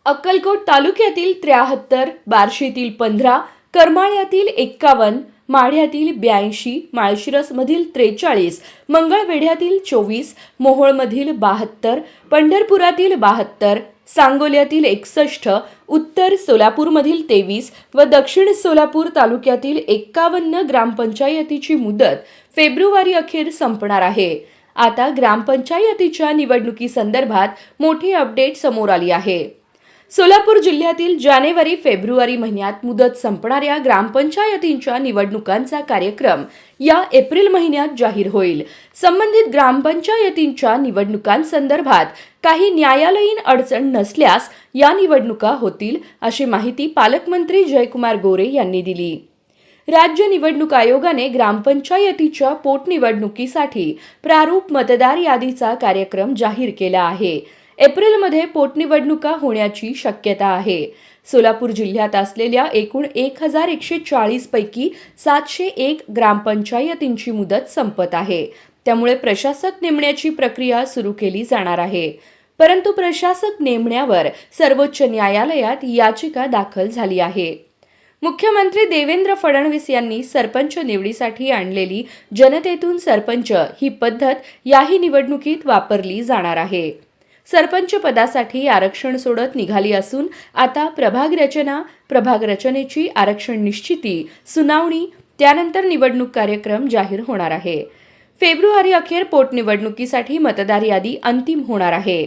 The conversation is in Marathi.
अक्कलकोट तालुक्यातील 73, बार्शीतील 15, करमाळ्यातील 51, माढ्यातील 82, माळशिरसमधील 43, मंगळवेढ्यातील 24, मोहोळमधील 72, पंढरपुरातील 72, सांगोल्यातील 61, उत्तर सोलापूरमधील 23 व दक्षिण सोलापूर तालुक्यातील 51 ग्रामपंचायतीची मुदत फेब्रुवारी अखेर संपणार आहे. आता ग्रामपंचायतीच्या निवडणुकीसंदर्भात मोठी अपडेट समोर आली आहे. सोलापूर जिल्ह्यातील जानेवारी-फेब्रुवारी महिन्यात मुदत संपणाऱ्या ग्रामपंचायतींच्या निवडणुकांचा कार्यक्रम या एप्रिल महिन्यात जाहीर होईल. संबंधित ग्रामपंचायतींच्या निवडणुकांसंदर्भात काही न्यायालयीन अडचण नसल्यास या निवडणुका होतील, अशी माहिती पालकमंत्री जयकुमार गोरे यांनी दिली. राज्य निवडणूक आयोगाने ग्रामपंचायतीच्या पोटनिवडणुकीसाठी प्रारूप मतदार यादीचा कार्यक्रम जाहीर केला आहे. एप्रिलमध्ये पोटनिवडणुका होण्याची शक्यता आहे. सोलापूर जिल्ह्यात असलेल्या एकूण 1140 पैकी 701 ग्रामपंचायतींची मुदत संपत आहे. त्यामुळे प्रशासक नेमण्याची प्रक्रिया सुरू केली जाणार आहे. परंतु प्रशासक नेमण्यावर सर्वोच्च न्यायालयात याचिका दाखल झाली आहे. मुख्यमंत्री देवेंद्र फडणवीस यांनी सरपंच निवडीसाठी आणलेली जनतेतून सरपंच ही पद्धत याही निवडणुकीत वापरली जाणार आहे. सरपंच पदासाठी आरक्षण सोडत निघाली असून आता प्रभाग रचनेची आरक्षण निश्चिती, सुनावणी, त्यानंतर निवडणूक कार्यक्रम जाहीर होणार आहे. फेब्रुवारी अखेर पोटनिवडणुकीसाठी मतदार यादी अंतिम होणार आहे.